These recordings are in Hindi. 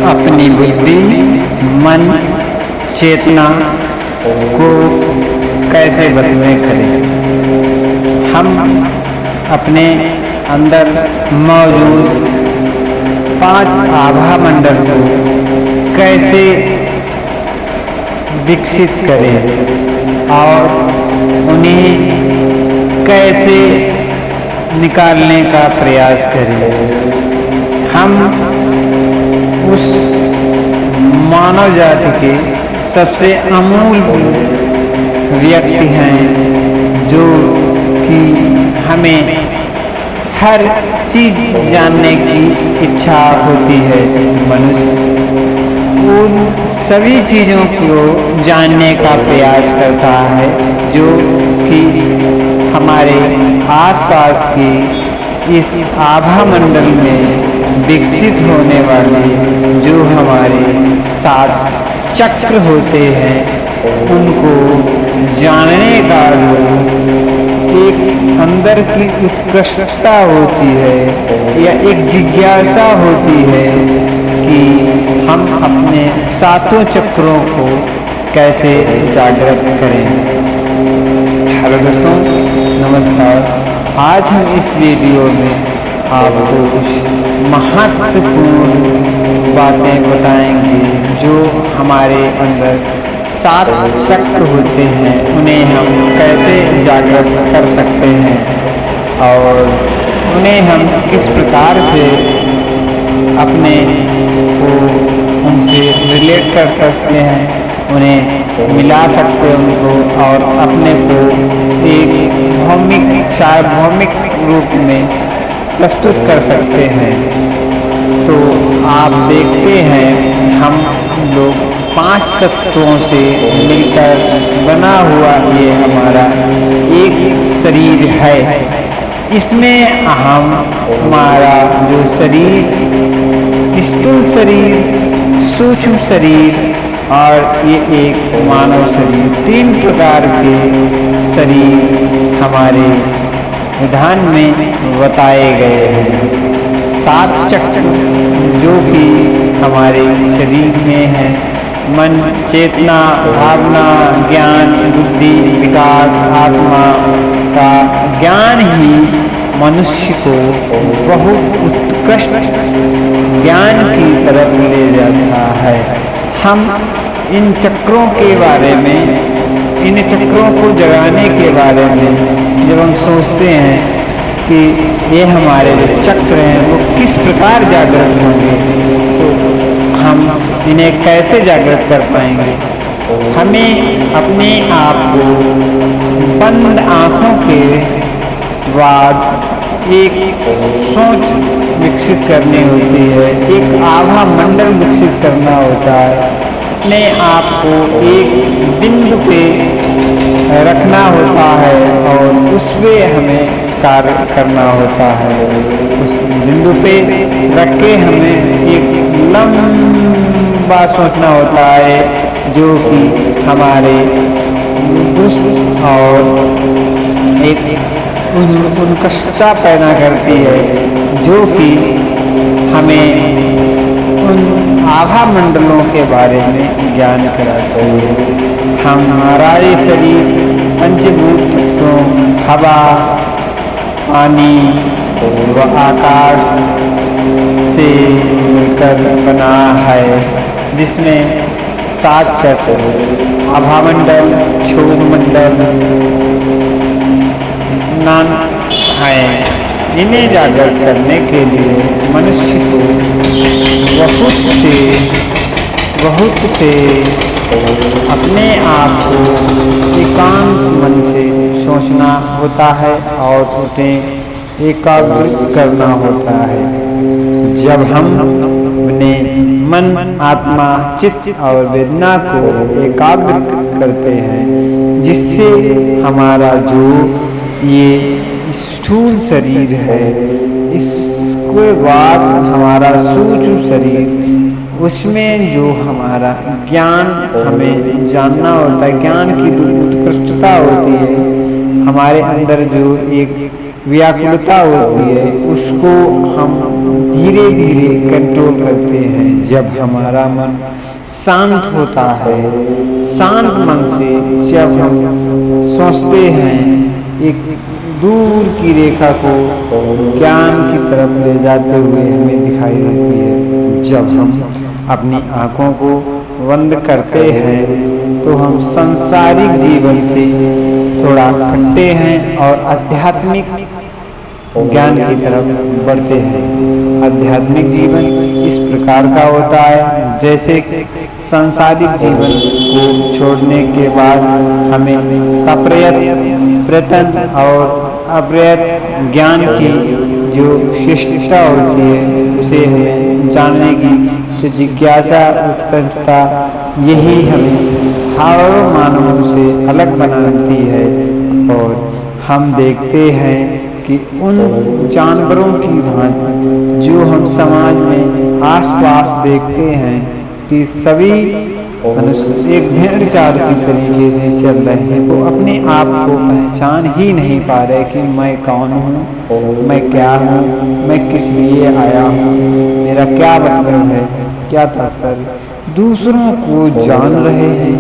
अपनी बुद्धि, मन, चेतना को कैसे बस में करें। हम अपने अंदर मौजूद 5 आभा मंडल को कैसे विकसित करें और उन्हें कैसे निकालने का प्रयास करें। हम उस मानव जाति के सबसे अमूल्य व्यक्ति हैं जो कि हमें हर चीज़ जानने की इच्छा होती है। मनुष्य उन सभी चीज़ों को जानने का प्रयास करता है जो कि हमारे आसपास की इस आभा मंडल में विकसित होने वाले जो हमारे 7 चक्र होते हैं उनको जानने का जो एक अंदर की उत्कृष्टता होती है या एक जिज्ञासा होती है कि हम अपने 7 चक्रों को कैसे जागृत करें। हेलो दोस्तों, नमस्कार। आज हम इस वीडियो में आपको कुछ महत्वपूर्ण बातें बताएंगे जो हमारे अंदर 7 चक्र होते हैं, उन्हें हम कैसे जागृत कर सकते हैं और उन्हें हम किस प्रकार से अपने को उनसे रिलेट कर सकते हैं, उन्हें मिला सकते हैं उनको और अपने को एक सार्वभौमिक रूप में प्रस्तुत कर सकते हैं। तो आप देखते हैं हम लोग 5 तत्वों से मिलकर बना हुआ ये हमारा एक शरीर है। इसमें हमारा जो शरीर, स्थूल शरीर, सूक्ष्म शरीर और ये एक मानव शरीर, 3 प्रकार के शरीर हमारे विधान में बताए गए हैं। 7 चक्र जो कि हमारे शरीर में है, मन, चेतना, भावना, ज्ञान, बुद्धि, विकास, आत्मा का ज्ञान ही मनुष्य को बहुत उत्कृष्ट ज्ञान की तरफ ले जाता है। हम इन चक्रों के बारे में, इन चक्रों को जगाने के बारे में जब हम सोचते हैं कि ये हमारे जो चक्र हैं वो किस प्रकार जागृत होंगे, तो हम इन्हें कैसे जागृत कर पाएंगे। हमें अपने आप को बंद आँखों के बाद एक सोच विकसित करनी होती है, एक आभा मंडल विकसित करना होता है। अपने आप को एक बिंदु पे रखना होता है और उस पे हमें कार्य करना होता है। उस बिंदु पे रख के हमें एक लंबा सोचना होता है जो कि हमारे दुष्ट और एक उत्कृष्टता पैदा करती है जो कि हमें उन आभा मंडलों के बारे में ज्ञान कराते हैं। हमारा ये शरीर पंचभूत तत्वों, हवा, पानी व आकाश से मिलकर बना है, जिसमें 7 चक्र, आभा मंडल, क्षोभ मंडल नाम है। इन्हें जागृत करने के लिए मनुष्य को बहुत से अपने आप को एकांत मन से सोचना होता है और उन्हें एकाग्र करना होता है। जब हम अपने मन, आत्मा, चित्त और वेदना को एकाग्र करते हैं, जिससे हमारा जो ये स्थूल शरीर है, इसके बाद हमारा सूक्ष्म शरीर, उसमें जो हमारा ज्ञान हमें जानना होता है, ज्ञान की जो उत्कृष्टता होती है, हमारे अंदर जो एक व्याकुलता होती है, उसको हम धीरे धीरे कंट्रोल करते हैं। जब हमारा मन शांत होता है, शांत मन से जब हम सोचते हैं, एक दूर की रेखा को ज्ञान की तरफ ले जाते हुए हमें दिखाई देती है। जब हम अपनी आँखों को बंद करते हैं तो हम सांसारिक जीवन से थोड़ा हटते हैं और आध्यात्मिक ज्ञान की तरफ बढ़ते हैं। आध्यात्मिक जीवन इस प्रकार का होता है जैसे सांसारिक जीवन को छोड़ने के बाद हमें प्रयत्न और अप्रयत्न ज्ञान की जो शिष्टता होती है उसे हमें जानने की जो जिज्ञासा उत्कंठता, यही हमें हजारों मानवों से अलग बनाती है। और हम देखते हैं कि उन जानवरों की भांति जो हम समाज में आसपास देखते हैं कि सभी मनुष्य एक भेड़ चाल की तरीके से चल रहे हैं, वो अपने आप को पहचान ही नहीं पा रहे कि मैं कौन हूँ, मैं क्या हूँ, मैं किस लिए आया हूँ, मेरा क्या मतलब है, क्या तात्पर्य। दूसरों को जान रहे हैं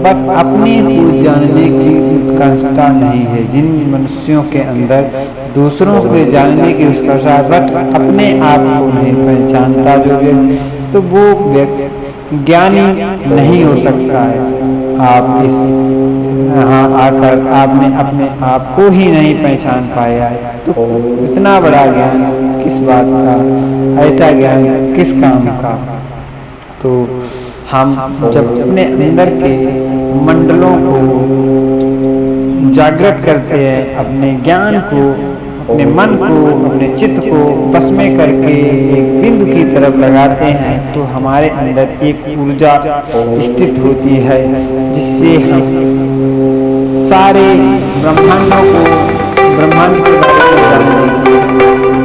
बट अपने को जानने की उत्कंठा नहीं है। जिन मनुष्यों के अंदर दूसरों को जानने की उत्कंठा बट अपने आप को नहीं पहचानता जो व्यक्ति, तो वो व्यक्ति ज्ञानी नहीं हो सकता है। आप इस यहाँ आकर आपने अपने आप को ही नहीं पहचान पाया है तो इतना बड़ा ज्ञान किस बात का, ऐसा ज्ञान किस काम का। तो हम जब अपने अंदर के मंडलों को जागृत करते हैं, अपने ज्ञान को, अपने मन को, अपने चित्त को बस में करके एक बिंदु की तरफ लगाते हैं तो हमारे अंदर एक ऊर्जा स्थित होती है जिससे हम सारे ब्रह्मांडों को, ब्रह्मांड के बारे में जानने की